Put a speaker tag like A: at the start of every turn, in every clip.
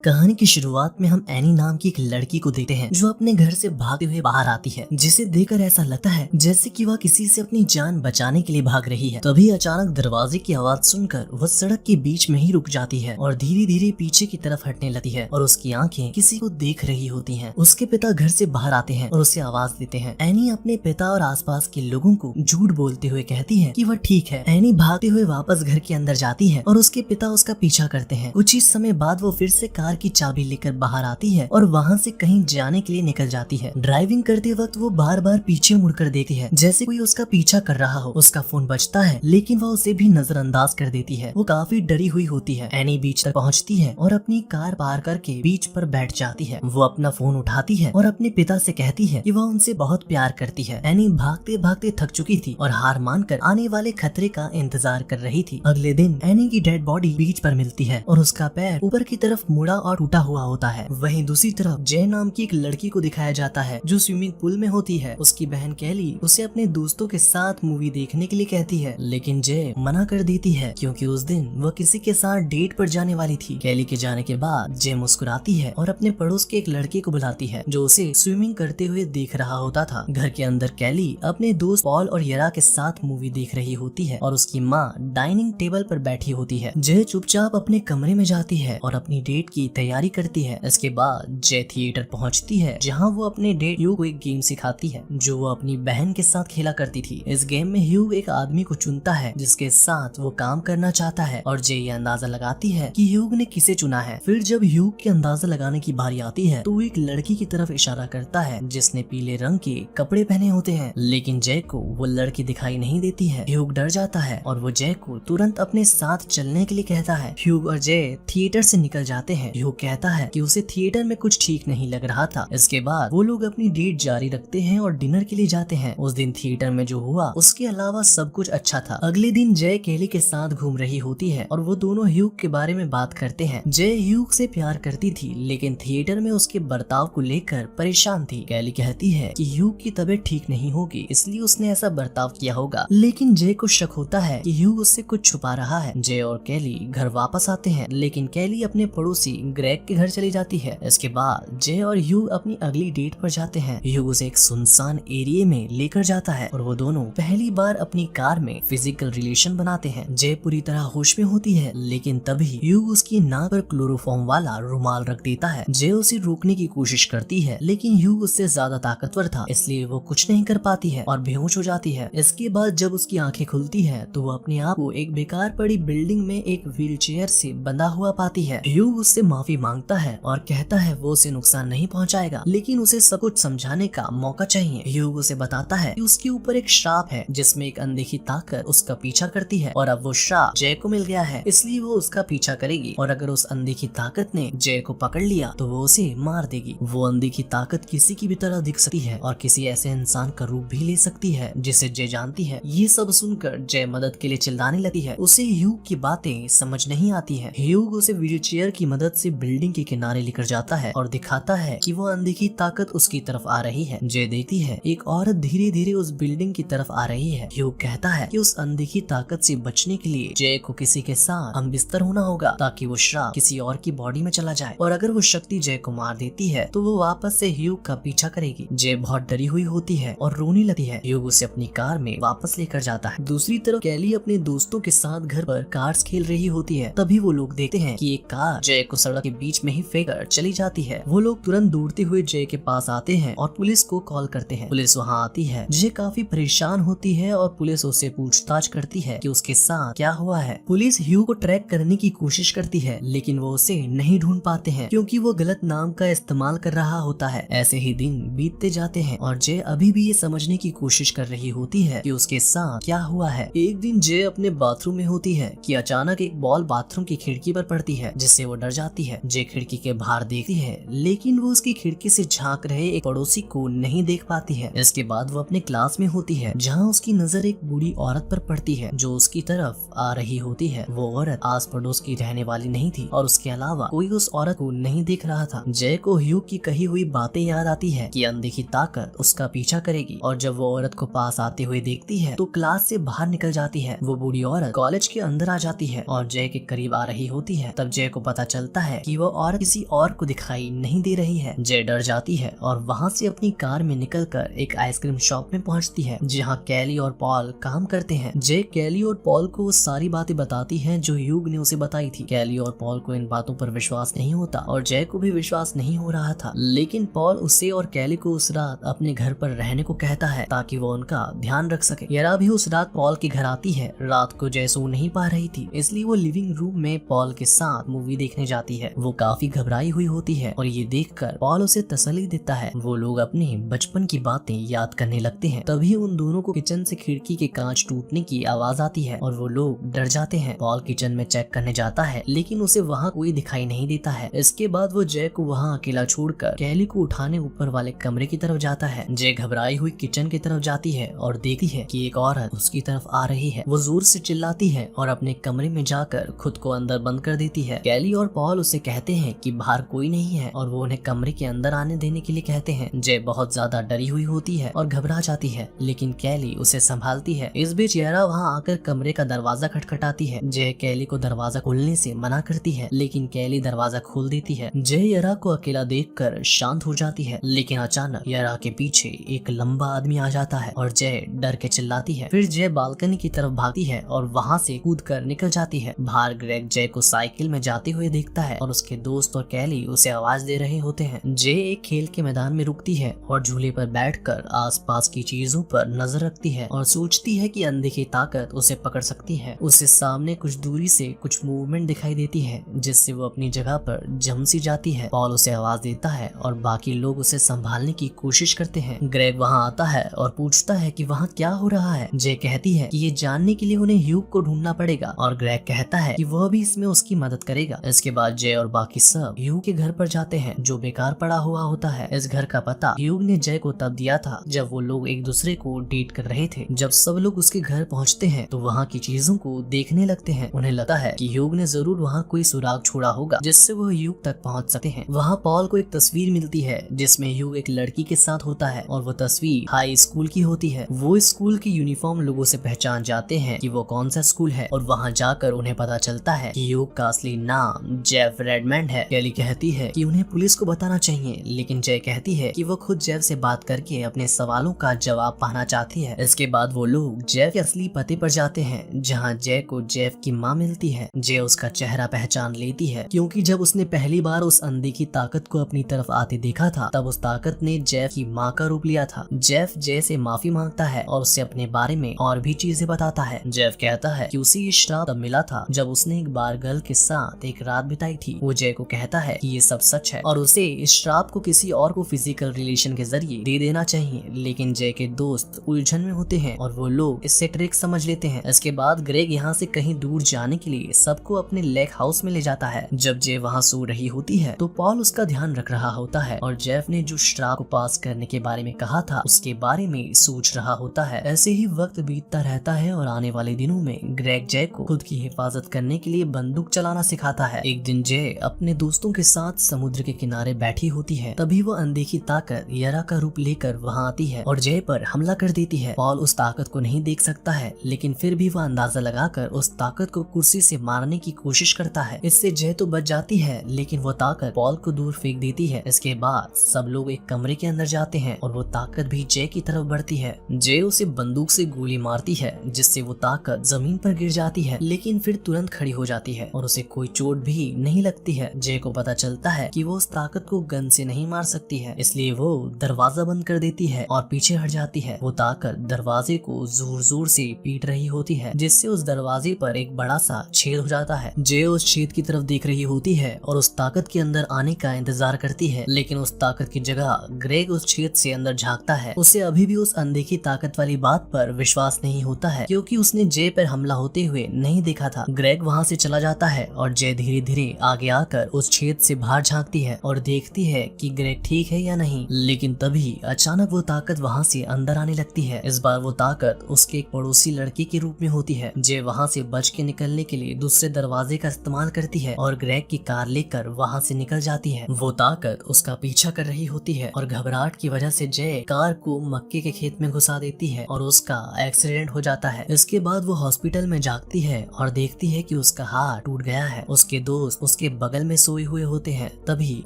A: कहानी की शुरुआत में हम एनी नाम की एक लड़की को देखते हैं जो अपने घर से भागते हुए बाहर आती है, जिसे देखकर ऐसा लगता है जैसे कि वह किसी से अपनी जान बचाने के लिए भाग रही है। तभी अचानक दरवाजे की आवाज सुनकर वह सड़क के बीच में ही रुक जाती है और धीरे धीरे पीछे की तरफ हटने लगती है और उसकी आंखें किसी को देख रही होती हैं। उसके पिता घर से बाहर आते हैं और उसे आवाज देते हैं। एनी अपने पिता और आसपास के लोगों को झूठ बोलते हुए कहती है कि वह ठीक है। एनी भागते हुए वापस घर के अंदर जाती है और उसके पिता उसका पीछा करते हैं। कुछ ही समय बाद वो फिर से कार की चाबी लेकर बाहर आती है और वहाँ से कहीं जाने के लिए निकल जाती है। ड्राइविंग करते वक्त वो बार बार पीछे मुड़कर देखती है जैसे कोई उसका पीछा कर रहा हो। उसका फोन बजता है लेकिन वह उसे भी नजरअंदाज कर देती है। वो काफी डरी हुई होती है। एनी बीच तक पहुँचती है और अपनी कार पार करके बीच पर बैठ जाती है। वो अपना फोन उठाती है और अपने पिता से कहती है कि वह उनसे बहुत प्यार करती है। एनी भागते भागते थक चुकी थी और हार मानकर आने वाले खतरे का इंतजार कर रही थी। अगले दिन एनी की डेड बॉडी बीच पर मिलती है और उसका पैर ऊपर की तरफ मुड़ा और टूटा हुआ होता है। वहीं दूसरी तरफ जय नाम की एक लड़की को दिखाया जाता है जो स्विमिंग पूल में होती है। उसकी बहन कैली उसे अपने दोस्तों के साथ मूवी देखने के लिए कहती है, लेकिन जय मना कर देती है क्योंकि उस दिन वह किसी के साथ डेट पर जाने वाली थी। कैली के जाने के बाद जय मुस्कुराती है और अपने पड़ोस के एक लड़के को बुलाती है जो उसे स्विमिंग करते हुए देख रहा होता था। घर के अंदर कैली अपने दोस्त पॉल और यरा के साथ मूवी देख रही होती है और उसकी माँ डाइनिंग टेबल पर बैठी होती है। जय चुपचाप अपने कमरे में जाती है और अपनी डेट की तैयारी करती है। इसके बाद जय थिएटर पहुंचती है जहां वो अपने डेट ह्यू को एक गेम सिखाती है जो वो अपनी बहन के साथ खेला करती थी। इस गेम में ह्यू एक आदमी को चुनता है जिसके साथ वो काम करना चाहता है और जय ये अंदाजा लगाती है कि ह्यू ने किसे चुना है। फिर जब ह्यू के अंदाजा लगाने की बारी आती है तो वो एक लड़की की तरफ इशारा करता है जिसने पीले रंग के कपड़े पहने होते हैं, लेकिन जय को वो लड़की दिखाई नहीं देती है। ह्यू डर जाता है और वो जय को तुरंत अपने साथ चलने के लिए कहता है। ह्यू और जय थिएटर से निकल जाते हैं। ह्यू कहता है कि उसे थिएटर में कुछ ठीक नहीं लग रहा था। इसके बाद वो लोग अपनी डेट जारी रखते हैं और डिनर के लिए जाते हैं। उस दिन थिएटर में जो हुआ उसके अलावा सब कुछ अच्छा था। अगले दिन जय केली के साथ घूम रही होती है और वो दोनों ह्यूग के बारे में बात करते हैं। जय ह्यूग से प्यार करती थी लेकिन थिएटर में उसके बर्ताव को लेकर परेशान थी। केली कहती है कि ह्यूग की तबीयत ठीक नहीं होगी इसलिए उसने ऐसा बर्ताव किया होगा, लेकिन जय को शक होता है कि ह्यूग उससे कुछ छुपा रहा है। जय और केली घर वापस आते हैं लेकिन केली अपने पड़ोसी ग्रेग के घर चली जाती है। इसके बाद जय और ह्यू अपनी अगली डेट पर जाते हैं। ह्यू उसे एक सुनसान एरिया में लेकर जाता है और वो दोनों पहली बार अपनी कार में फिजिकल रिलेशन बनाते हैं। जय पूरी तरह होश में होती है लेकिन तभी ह्यू उसकी नाक पर क्लोरोफॉर्म वाला रुमाल रख देता है। जय उसे रोकने की कोशिश करती है लेकिन ह्यू उससे ज्यादा ताकतवर था इसलिए वो कुछ नहीं कर पाती है और बेहोश हो जाती है। इसके बाद जब उसकी आंखें खुलती है तो वो अपने आप को एक बेकार पड़ी बिल्डिंग में एक व्हील चेयर से बंधा हुआ पाती है। ह्यू उससे माफी मांगता है और कहता है वो उसे नुकसान नहीं पहुंचाएगा लेकिन उसे सब कुछ समझाने का मौका चाहिए। ह्यूग उसे बताता है कि उसके ऊपर एक श्राप है जिसमें एक अनदेखी ताकत उसका पीछा करती है और अब वो श्राप जय को मिल गया है इसलिए वो उसका पीछा करेगी और अगर उस अनदेखी ताकत ने जय को पकड़ लिया तो वो उसे मार देगी। वो अनदेखी ताकत किसी की भी तरह दिख सकती है और किसी ऐसे इंसान का रूप भी ले सकती है जिसे जय जानती है। ये सब सुनकर जय मदद के लिए चिल्लाने लगती है। उसे ह्यूग की बातें समझ नहीं आती है। ह्यूग उसे व्हील चेयर की मदद से बिल्डिंग के किनारे लेकर जाता है और दिखाता है कि वो अनदेखी ताकत उसकी तरफ आ रही है। जय देखती है एक औरत धीरे धीरे उस बिल्डिंग की तरफ आ रही है। ह्यूग कहता है कि उस अनदेखी ताकत से बचने के लिए जय को किसी के साथ हम बिस्तर होना होगा ताकि वो श्राप किसी और की बॉडी में चला जाए और अगर वो शक्ति जय को मार देती है तो वो वापस से ह्यूग का पीछा करेगी। जय बहुत डरी हुई होती है और रोने लगती है। ह्यूग उसे अपनी कार में वापस लेकर जाता है। दूसरी तरफ कैली अपने दोस्तों के साथ घर पर कार्ड्स खेल रही होती है। तभी वो लोग देखते हैं कि एक कार जय को सड़क के बीच में ही फेंककर चली जाती है। वो लोग तुरंत दौड़ते हुए जय के पास आते हैं और पुलिस को कॉल करते हैं। पुलिस वहाँ आती है। जय काफी परेशान होती है और पुलिस उससे पूछताछ करती है कि उसके साथ क्या हुआ है। पुलिस ह्यू को ट्रैक करने की कोशिश करती है लेकिन वो उसे नहीं ढूंढ पाते हैं क्योंकि वो गलत नाम का इस्तेमाल कर रहा होता है। ऐसे ही दिन बीतते जाते हैं और जय अभी भी ये समझने की कोशिश कर रही होती है कि उसके साथ क्या हुआ है। एक दिन जय अपने बाथरूम में होती है कि अचानक एक बॉल बाथरूम की खिड़की पर पड़ती है जिससे वो डर जाती है। जय खिड़की के बाहर देखती है लेकिन वो उसकी खिड़की से झांक रहे एक पड़ोसी को नहीं देख पाती है। इसके बाद वो अपने क्लास में होती है जहाँ उसकी नजर एक बूढ़ी औरत पर पड़ती है जो उसकी तरफ आ रही होती है। वो औरत आस पड़ोस की रहने वाली नहीं थी और उसके अलावा कोई उस औरत को नहीं देख रहा था। जय को ह्यू की कही हुई बातें याद आती है कि अनदेखी ताकत उसका पीछा करेगी और जब वो औरत को पास आते हुए देखती है तो क्लास से बाहर निकल जाती है। वो बूढ़ी औरत कॉलेज के अंदर आ जाती है और जय के करीब आ रही होती है। तब जय को पता चलता है है कि वो और किसी और को दिखाई नहीं दे रही है। जय डर जाती है और वहाँ से अपनी कार में निकलकर एक आइसक्रीम शॉप में पहुँचती है जहाँ कैली और पॉल काम करते हैं। जय कैली और पॉल को वो सारी बातें बताती है जो ह्यूग ने उसे बताई थी। कैली और पॉल को इन बातों पर विश्वास नहीं होता और जय को भी विश्वास नहीं हो रहा था, लेकिन पॉल उसे और कैली को उस रात अपने घर पर रहने को कहता है ताकि वो उनका ध्यान रख सके। यरा भी उस रात पॉल के घर आती है। रात को जय सो नहीं पा रही थी, इसलिए वो लिविंग रूम में पॉल के साथ मूवी देखने जाती है। वो काफी घबराई हुई होती है और ये देखकर पॉल उसे तसल्ली देता है। वो लोग अपने बचपन की बातें याद करने लगते हैं। तभी उन दोनों को किचन से खिड़की के कांच टूटने की आवाज आती है और वो लोग डर जाते हैं। पॉल किचन में चेक करने जाता है, लेकिन उसे वहाँ कोई दिखाई नहीं देता है। इसके बाद वो जय को वहाँ अकेला छोड़कर कैली को उठाने ऊपर वाले कमरे की तरफ जाता है। जय घबराई हुई किचन की तरफ जाती है और देखती है कि एक औरत उसकी तरफ आ रही है। वो जोर से चिल्लाती है और अपने कमरे में जाकर खुद को अंदर बंद कर देती है। कैली और पॉल उसे कहते हैं कि बाहर कोई नहीं है और वो उन्हें कमरे के अंदर आने देने के लिए कहते हैं। जय बहुत ज्यादा डरी हुई होती है और घबरा जाती है, लेकिन कैली उसे संभालती है। इस बीच यारा वहाँ आकर कमरे का दरवाजा खटखटाती है। जय कैली को दरवाजा खोलने से मना करती है, लेकिन कैली दरवाजा खोल देती है। जय यारा को अकेला देखकर शांत हो जाती है, लेकिन अचानक यारा के पीछे एक लंबा आदमी आ जाता है और जय डर के चिल्लाती है। फिर जय बालकनी की तरफ भागती है और वहाँ से कूद कर निकल जाती है। बाहर ग्रेग जय को साइकिल में जाते हुए देखता है और उसके दोस्त और कैली उसे आवाज दे रहे होते हैं। जय एक खेल के मैदान में रुकती है और झूले पर बैठकर आसपास की चीजों पर नजर रखती है और सोचती है कि अंधे की ताकत उसे पकड़ सकती है। उसे सामने कुछ दूरी से कुछ मूवमेंट दिखाई देती है, जिससे वो अपनी जगह पर जम सी जाती है। पॉल उसे आवाज देता है और बाकी लोग उसे संभालने की कोशिश करते हैं। ग्रेग वहाँ आता है और पूछता है कि वहाँ क्या हो रहा है। जय कहती है कि ये जानने के लिए उन्हें ह्यूग को ढूंढना पड़ेगा और ग्रेग कहता है कि वह भी इसमें उसकी मदद करेगा। इसके बाद जय और बाकी सब ह्यूग के घर पर जाते हैं जो बेकार पड़ा हुआ होता है। इस घर का पता ह्यूग ने जय को तब दिया था जब वो लोग एक दूसरे को डेट कर रहे थे। जब सब लोग उसके घर पहुँचते हैं तो वहाँ की चीजों को देखने लगते हैं। उन्हें लगता है कि ह्यूग ने जरूर वहाँ कोई सुराग छोड़ा होगा जिससे वो ह्यूग तक पहुँच सकते हैं। वहाँ पॉल को एक तस्वीर मिलती है जिसमें ह्यूग एक लड़की के साथ होता है और वो तस्वीर हाई स्कूल की होती है। वो स्कूल की यूनिफॉर्म लोगों से पहचान जाते हैं कि वो कौन सा स्कूल है और वहाँ जाकर उन्हें पता चलता है कि ह्यूग का असली नाम जेफ रेडमंड है। कैली कहती है कि उन्हें पुलिस को बताना चाहिए, लेकिन जय कहती है कि वो खुद जेफ से बात करके अपने सवालों का जवाब पाना चाहती है। इसके बाद वो लोग जेफ के असली पते पर जाते हैं जहाँ जय को जेफ की माँ मिलती है। जय उसका चेहरा पहचान लेती है क्योंकि जब उसने पहली बार उस अंधे की ताकत को अपनी तरफ आते देखा था तब उस ताकत ने जेफ की माँ का रूप लिया था। जेफ जय से माफी मांगता है और उससे अपने बारे में और भी चीजें बताता है। जेफ कहता है कि उसे ये श्राप तब मिला था जब उसने एक बार गर्ल के साथ एक रात बिताई थी। वो जय को कहता है कि ये सब सच है और उसे इस श्राप को किसी और को फिजिकल रिलेशन के जरिए दे देना चाहिए, लेकिन जय के दोस्त उलझन में होते हैं और वो लोग इससे ट्रिक समझ लेते हैं। इसके बाद ग्रेग यहाँ से कहीं दूर जाने के लिए सबको अपने लेक हाउस में ले जाता है। जब जय वहाँ सो रही होती है तो पॉल उसका ध्यान रख रहा होता है और जेफ ने जो श्राप को पास करने के बारे में कहा था उसके बारे में सोच रहा होता है। ऐसे ही वक्त बीतता रहता है और आने वाले दिनों में ग्रेग जय को खुद की हिफाजत करने के लिए बंदूक चलाना सिखाता है। एक दिन जय अपने दोस्तों के साथ समुद्र के किनारे बैठी होती है, तभी वो अनदेखी ताकत यरा का रूप लेकर वहाँ आती है और जय पर हमला कर देती है। पॉल उस ताकत को नहीं देख सकता है, लेकिन फिर भी वह अंदाजा लगाकर उस ताकत को कुर्सी से मारने की कोशिश करता है। इससे जय तो बच जाती है, लेकिन वो ताकत पॉल को दूर फेंक देती है। इसके बाद सब लोग एक कमरे के अंदर जाते हैं और वो ताकत भी जय की तरफ बढ़ती है। जय उसे बंदूक से गोली मारती है जिससे वो ताकत जमीन पर गिर जाती है, लेकिन फिर तुरंत खड़ी हो जाती है और उसे कोई चोट भी नहीं लगती है। जय को पता चलता है कि वो उस ताकत को गन से नहीं मार सकती है, इसलिए वो दरवाजा बंद कर देती है और पीछे हट जाती है। वो ताकत दरवाजे को जोर जोर से पीट रही होती है जिससे उस दरवाजे पर एक बड़ा सा छेद हो जाता है। जय उस छेद की तरफ देख रही होती है और उस ताकत के अंदर आने का इंतजार करती है, लेकिन उस ताकत की जगह ग्रेग उस छेद से अंदर झांकता है। उसे अभी भी उस अनदेखी ताकत वाली बात पर विश्वास नहीं होता है क्योंकि उसने जय पर हमला होते हुए नहीं देखा था। ग्रेग वहाँ से चला जाता है और जय धीरे धीरे आगे आकर उस छेद से बाहर झांकती है और देखती है कि ग्रेग ठीक है या नहीं, लेकिन तभी अचानक वो ताकत वहाँ से अंदर आने लगती है। इस बार वो ताकत उसके एक पड़ोसी लड़के के रूप में होती है। जय वहाँ से बच के निकलने के लिए दूसरे दरवाजे का इस्तेमाल करती है और ग्रेग की कार लेकर वहाँ से निकल जाती है। वो ताकत उसका पीछा कर रही होती है और घबराहट की वजह से जय कार को मक्के के खेत में घुसा देती है और उसका एक्सीडेंट हो जाता है। इसके बाद वो हॉस्पिटल में जागती है और देखती है कि उसका हाथ टूट गया है। उसके दोस्त उसके उसके बगल में सोए हुए होते हैं। तभी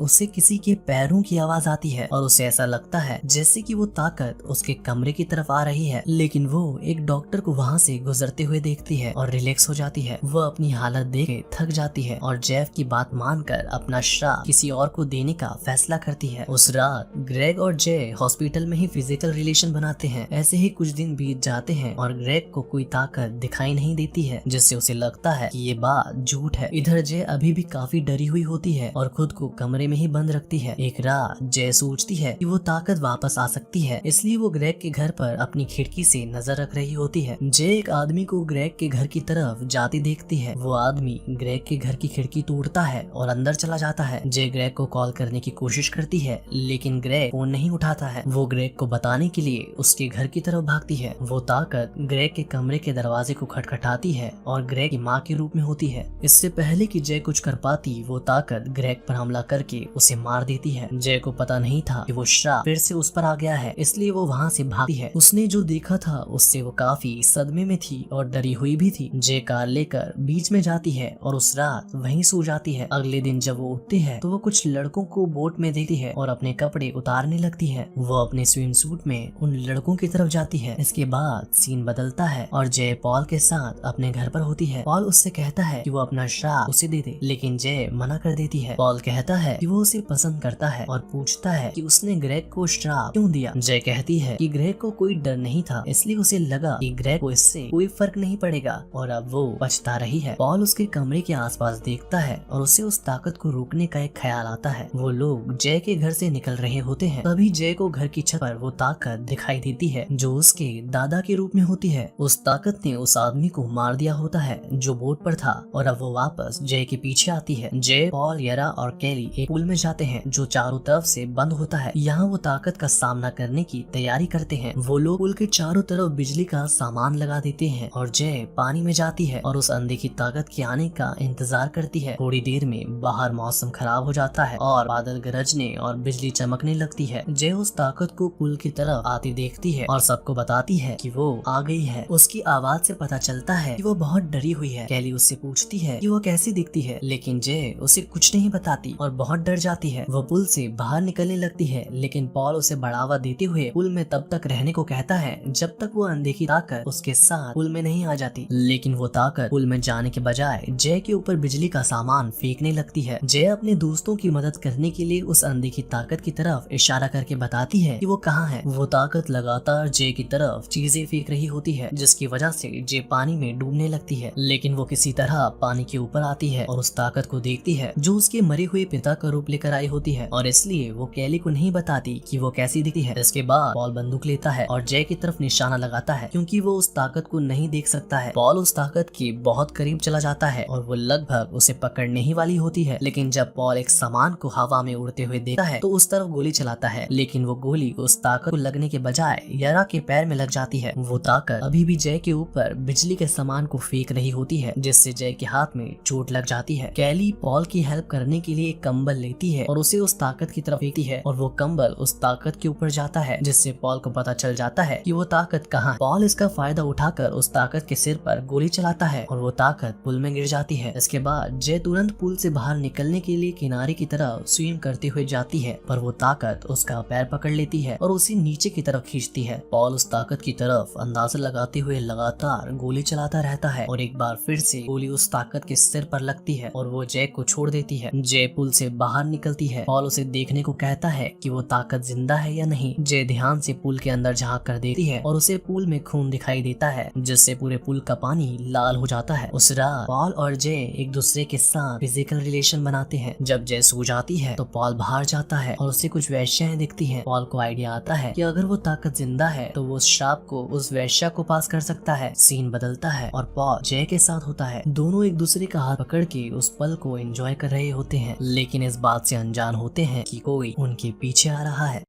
A: उसे किसी के पैरों की आवाज आती है और उसे ऐसा लगता है जैसे कि वो ताकत उसके कमरे की तरफ आ रही है, लेकिन वो एक डॉक्टर को वहाँ से गुजरते हुए देखती है और रिलैक्स हो जाती है। वो अपनी हालत देख के थक जाती है और जेफ की बात मानकर अपना श्राप किसी और को देने का फैसला करती है। उस रात ग्रेग और जय हॉस्पिटल में ही फिजिकल रिलेशन बनाते हैं। ऐसे ही कुछ दिन बीत जाते हैं और ग्रेग को कोई ताकत दिखाई नहीं देती है, जिससे उसे लगता है कि ये बात झूठ है। इधर जय अभी भी काफी डरी हुई होती है और खुद को कमरे में ही बंद रखती है। एक रात जय सोचती है कि वो ताकत वापस आ सकती है, इसलिए वो ग्रेग के घर पर अपनी खिड़की से नजर रख रही होती है। जय एक आदमी को ग्रेग के घर की तरफ जाती देखती है। वो आदमी ग्रेग के घर की खिड़की तोड़ता है और अंदर चला जाता है। जय ग्रेग को कॉल करने की कोशिश करती है, लेकिन ग्रेग फोन नहीं उठाता है। वो ग्रेग को बताने के लिए उसके घर की तरफ भागती है। वो ताकत ग्रेग के कमरे के दरवाजे को खटखटाती है और ग्रेग की माँ के रूप में होती है। इससे पहले कि जय कुछ कर पाती, वो ताकत ग्रेग पर हमला करके उसे मार देती है। जय को पता नहीं था कि वो श्राप फिर से उस पर आ गया है, इसलिए वो वहाँ से भागती है। उसने जो देखा था उससे वो काफी सदमे में थी और डरी हुई भी थी। जय कार लेकर बीच में जाती है और उस रात वहीं सो जाती है। अगले दिन जब वो उठती है तो वो कुछ लड़कों को बोट में देखती है और अपने कपड़े उतारने लगती है। वो अपने स्विम सूट में उन लड़कों की तरफ जाती है। इसके बाद सीन बदलता है और जय पॉल के साथ अपने घर पर होती है। पॉल उससे कहता है कि वो अपना श्राप उसे दे दे, लेकिन जय मना कर देती है। पॉल कहता है कि वो उसे पसंद करता है और पूछता है कि उसने ग्रेग को श्राप क्यों दिया। जय कहती है कि ग्रेग को कोई डर नहीं था, इसलिए उसे लगा कि ग्रेग को इससे कोई फर्क नहीं पड़ेगा और अब वो पछता रही है। पॉल उसके कमरे के आसपास देखता है और उसे उस ताकत को रोकने का एक ख्याल आता है। वो लोग जय के घर से निकल रहे होते हैं। तभी जय को घर की छत पर वो ताकत दिखाई देती है जो उसके दादा के रूप में होती है। उस ताकत ने उस आदमी को मार दिया होता है जो बोट पर था और अब वो वापस जय के पीछे आती है। जय, पॉल, यरा और कैली एक पुल में जाते हैं जो चारों तरफ से बंद होता है। यहाँ वो ताकत का सामना करने की तैयारी करते हैं। वो लोग पुल के चारों तरफ बिजली का सामान लगा देते हैं और जय पानी में जाती है और उस अनदेखी ताकत के आने का इंतजार करती है। थोड़ी देर में बाहर मौसम खराब हो जाता है और बादल गरजने और बिजली चमकने लगती है। जय उस ताकत को पुल की तरफ आती देखती है और सबको बताती है कि वो आ गई है। उसकी आवाज से पता चलता है कि वो बहुत डरी हुई है। कैली उससे पूछती है कि वो कैसी दिखती है, लेकिन जय उसे कुछ नहीं बताती और बहुत डर जाती है। वो पुल से बाहर निकलने लगती है, लेकिन पॉल उसे बढ़ावा देते हुए पुल में तब तक रहने को कहता है जब तक वो अनदेखी ताकत उसके साथ पुल में नहीं आ जाती। लेकिन वो ताकत पुल में जाने के बजाय जय के ऊपर बिजली का सामान फेंकने लगती है। जय अपने दोस्तों की मदद करने के लिए उस अनदेखी ताकत की तरफ इशारा करके बताती है कि वो कहाँ है। वो ताकत लगातार जय की तरफ चीजें फेंक रही होती है, जिसकी वजह से जय पानी में डूबने लगती है। लेकिन वो किसी तरह पानी के ऊपर आती है और उस ताकत को देखती है जो उसके मरे हुए पिता का रूप लेकर आई होती है और इसलिए वो कैली को नहीं बताती कि वो कैसी दिखती है। इसके बाद पॉल बंदूक लेता है और जय की तरफ निशाना लगाता है क्योंकि वो उस ताकत को नहीं देख सकता है। पॉल उस ताकत के बहुत करीब चला जाता है और वो लगभग उसे पकड़ने ही वाली होती है, लेकिन जब पॉल एक सामान को हवा में उड़ते हुए देखता है तो उस तरफ गोली चलाता है, लेकिन वो गोली उस ताकत को लगने के बजाय यरा के पैर में लग जाती है। वो ताकत अभी भी जय के ऊपर बिजली के सामान को फेंक रही होती है, जिससे जय के हाथ में चोट लग जाती है। कैली पॉल की हेल्प करने के लिए एक कंबल लेती है और उसे उस ताकत की तरफ फेंकती है और वो कंबल उस ताकत के ऊपर जाता है, जिससे पॉल को पता चल जाता है कि वो ताकत कहाँ है। पॉल इसका फायदा उठाकर उस ताकत के सिर पर गोली चलाता है और वो ताकत पुल में गिर जाती है। इसके बाद जय तुरंत पुल से बाहर निकलने के लिए किनारे की तरफ स्विम करते हुए जाती है, पर वो ताकत उसका पैर पकड़ लेती है और उसे नीचे की तरफ खींचती है। पॉल उस ताकत की तरफ अंदाजा लगाते हुए लगातार गोली चलाता रहता है और एक बार फिर से गोली उस ताकत के सिर पर लगती है और वो जय को छोड़ देती है। जय पुल से बाहर निकलती है। पॉल उसे देखने को कहता है कि वो ताकत जिंदा है या नहीं। जय ध्यान से पुल के अंदर झांक कर देती है और उसे पुल में खून दिखाई देता है, जिससे पूरे पुल का पानी लाल हो जाता है। उस रात पॉल और जय एक दूसरे के साथ फिजिकल रिलेशन बनाते हैं। जब जय सो जाती है तो पॉल बाहर जाता है और उसे कुछ वैश्याएं दिखती हैं। पॉल को आइडिया आता है कि अगर वो ताकत जिंदा है तो वो उस श्राप को उस वैश्या को पास कर सकता है। सीन बदलता है और पॉल जय के साथ होता है। दोनों एक दूसरे का हाथ पकड़ के उस पल को एंजॉय कर रहे होते हैं, लेकिन इस बात से अनजान होते हैं कि कोई उनके पीछे आ रहा है।